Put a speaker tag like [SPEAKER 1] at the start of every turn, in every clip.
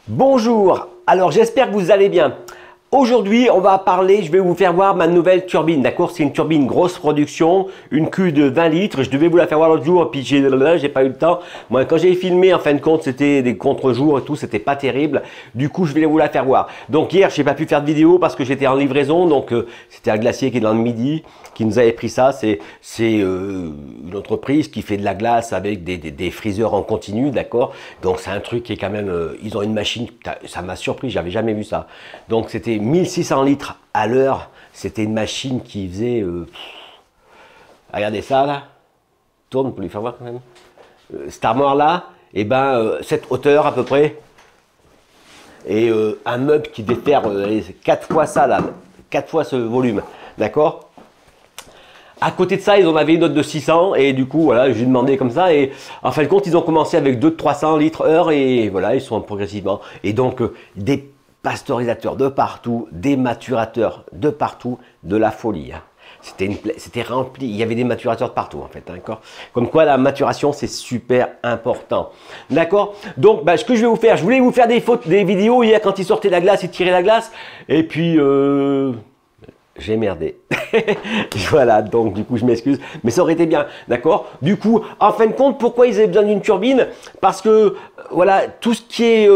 [SPEAKER 1] Bonjour, alors j'espère que vous allez bien. Aujourd'hui, on va parler, je vais vous faire voir ma nouvelle turbine, d'accord? C'est une turbine grosse production, une cuve de 20 litres. Je devais vous la faire voir l'autre jour, puis j'ai pas eu le temps. Moi, quand j'ai filmé, en fin de compte, c'était des contre-jours et tout, c'était pas terrible. Du coup, je vais vous la faire voir. Donc hier, j'ai pas pu faire de vidéo parce que j'étais en livraison, donc c'était un glacier qui est dans le midi, qui nous avait pris ça. C'est une entreprise qui fait de la glace avec des freezers en continu, d'accord? Donc c'est un truc qui est quand même, ils ont une machine, ça m'a surpris, j'avais jamais vu ça. Donc c'était 1600 litres à l'heure, c'était une machine qui faisait, regardez ça là, tourne pour lui faire voir quand même, cette armoire là, et ben cette hauteur à peu près, et un meuble qui devait faire 4 fois ça là, 4 fois ce volume, d'accord? À côté de ça, ils en avaient une autre de 600 et du coup, voilà, j'ai demandé comme ça et en fin de compte, ils ont commencé avec 2 de 300 litres heure et voilà, ils sont progressivement. Et donc, des pasteurisateurs de partout, des maturateurs de partout, de la folie. Hein. C'était rempli, il y avait des maturateurs de partout en fait, d'accord. Comme quoi la maturation c'est super important, d'accord. Donc ce que je vais vous faire, je voulais vous faire des vidéos hier quand ils sortaient la glace, ils tiraient la glace et puis j'ai merdé. Voilà, donc du coup je m'excuse, mais ça aurait été bien, d'accord. Du coup, en fin de compte, pourquoi ils avaient besoin d'une turbine? Parce que voilà, tout ce qui est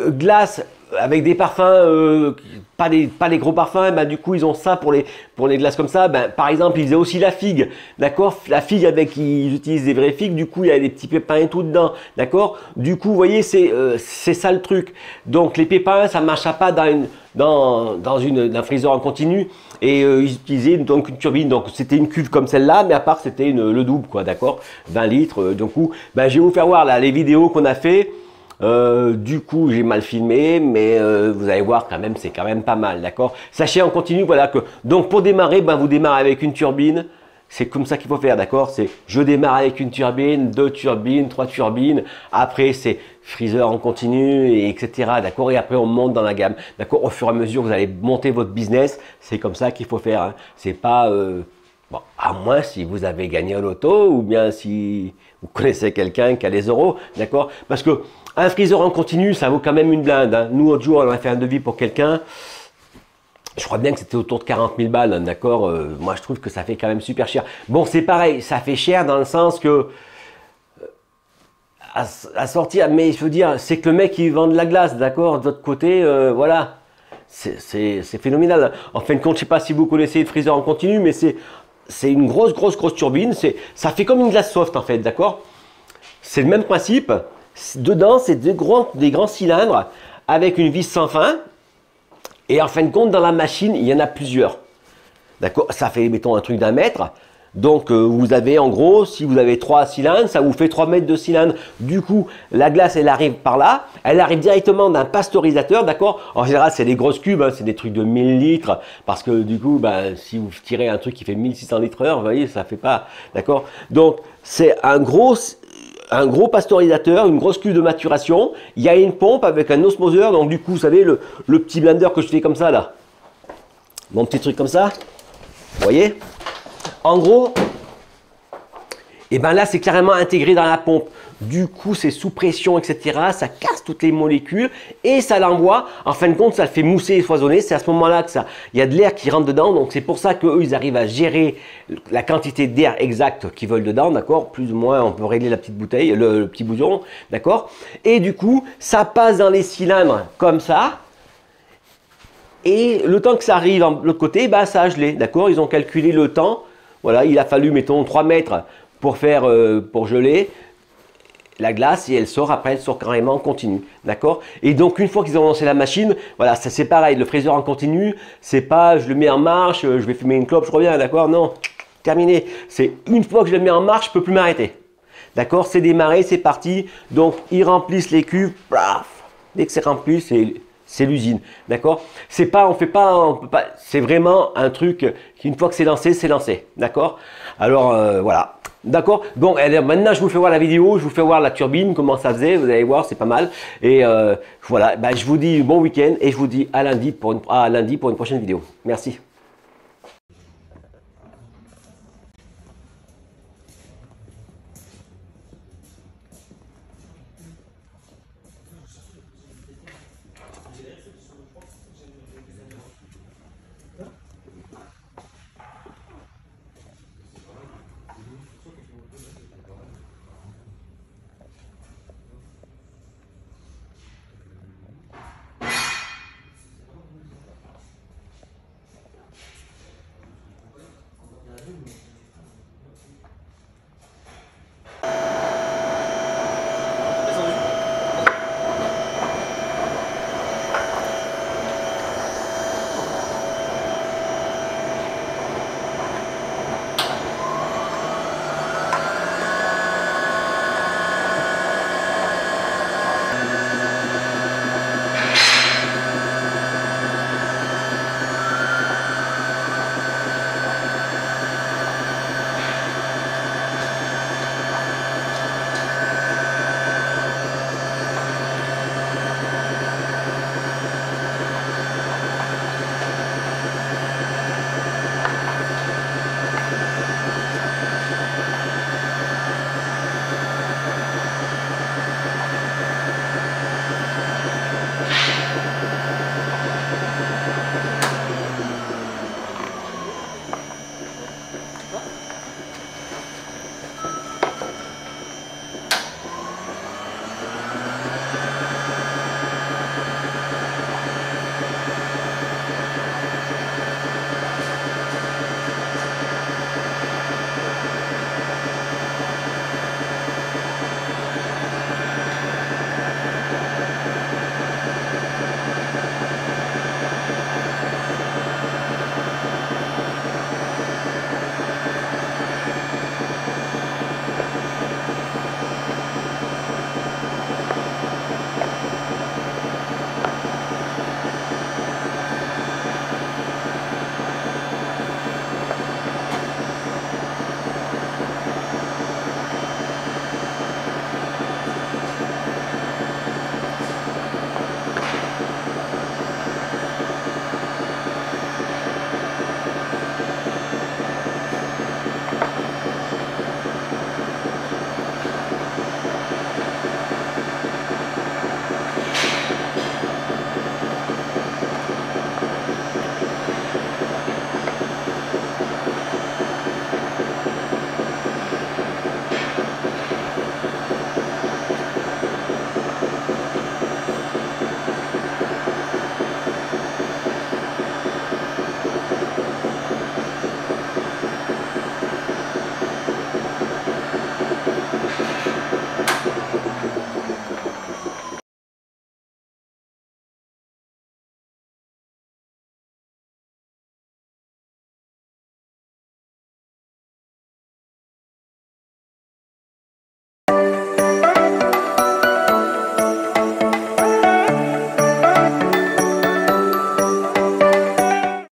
[SPEAKER 1] glace avec des parfums, pas les gros parfums, ben, du coup ils ont ça pour les glaces comme ça. Ben, par exemple, ils faisaient aussi la figue, d'accord. La figue avec, ils utilisent des vraies figues, du coup il y a des petits pépins et tout dedans, d'accord. Du coup, vous voyez, c'est ça le truc. Donc les pépins, ça ne marchera pas dans un freezer en continu. Et ils utilisaient donc une turbine, donc c'était une cuve comme celle-là, mais à part c'était le double, quoi, d'accord, 20 litres. Du coup, ben, je vais vous faire voir là les vidéos qu'on a fait. Du coup, j'ai mal filmé, mais vous allez voir quand même, c'est quand même pas mal, d'accord. Sachez en continu, voilà que donc pour démarrer, ben vous démarrez avec une turbine. C'est comme ça qu'il faut faire, d'accord. C'est je démarre avec une turbine, 2 turbines, 3 turbines. Après, c'est freezer en continu, et etc. D'accord. Et après, on monte dans la gamme, d'accord. Au fur et à mesure, vous allez monter votre business. C'est comme ça qu'il faut faire. Hein. C'est pas bon, à moins si vous avez gagné au loto ou bien si vous connaissez quelqu'un qui a les euros, d'accord. Parce que un freezer en continu, ça vaut quand même une blinde. Hein. Nous, l'autre jour, on a fait un devis pour quelqu'un. Je crois bien que c'était autour de 40 000 balles, hein, d'accord. Moi, je trouve que ça fait quand même super cher. Bon, c'est pareil, ça fait cher dans le sens que à sortir, mais je veux dire, c'est que le mec il vend de la glace, d'accord. De votre côté, voilà, c'est phénoménal. En fin de compte, je sais pas si vous connaissez le freezer en continu, mais c'est une grosse turbine. Ça fait comme une glace soft en fait, d'accord. C'est le même principe. Dedans, c'est des grands cylindres avec une vis sans fin. Et en fin de compte, dans la machine, il y en a plusieurs. D'accord? Ça fait, mettons, un truc d'1 mètre. Donc, vous avez, en gros, si vous avez 3 cylindres, ça vous fait 3 mètres de cylindre. Du coup, la glace, elle arrive par là. Elle arrive directement d'un pasteurisateur, d'accord? En général, c'est des grosses cubes, hein, c'est des trucs de 1000 litres. Parce que, du coup, ben, si vous tirez un truc qui fait 1600 litres heure, vous voyez, ça fait pas, d'accord? Donc, c'est un gros pasteurisateur, une grosse cuve de maturation. Il y a une pompe avec un osmoseur. Donc du coup, vous savez, le petit blender que je fais comme ça là. Mon petit truc comme ça. Vous voyez? En gros, et ben là, c'est carrément intégré dans la pompe. Du coup, c'est sous pression, etc. Ça casse toutes les molécules et ça l'envoie. En fin de compte, ça le fait mousser et foisonner. C'est à ce moment-là que il y a de l'air qui rentre dedans. Donc, c'est pour ça qu'eux, ils arrivent à gérer la quantité d'air exacte qu'ils veulent dedans, d'accord. Plus ou moins, on peut régler la petite bouteille, le petit bouillon, d'accord. Et du coup, ça passe dans les cylindres comme ça. Et le temps que ça arrive de l'autre côté, bah, ça a gelé, d'accord. Ils ont calculé le temps. Voilà, il a fallu, mettons, 3 mètres pour geler la glace et elle sort, après elle sort carrément en continu, d'accord. Et donc une fois qu'ils ont lancé la machine, voilà, ça c'est pareil, le freezer en continu, c'est pas je le mets en marche, je vais fumer une clope, je reviens, d'accord, non, terminé. C'est une fois que je le mets en marche, je peux plus m'arrêter, d'accord, c'est démarré, c'est parti. Donc ils remplissent les cuves, braf, dès que c'est rempli, c'est l'usine, d'accord. C'est pas, on peut pas, c'est vraiment un truc qu'une fois que c'est lancé, d'accord. Alors voilà. D'accord. Bon, maintenant je vous fais voir la vidéo, je vous fais voir la turbine, comment ça faisait, vous allez voir, c'est pas mal. Et voilà, je vous dis bon week-end et je vous dis à lundi pour une prochaine vidéo. Merci.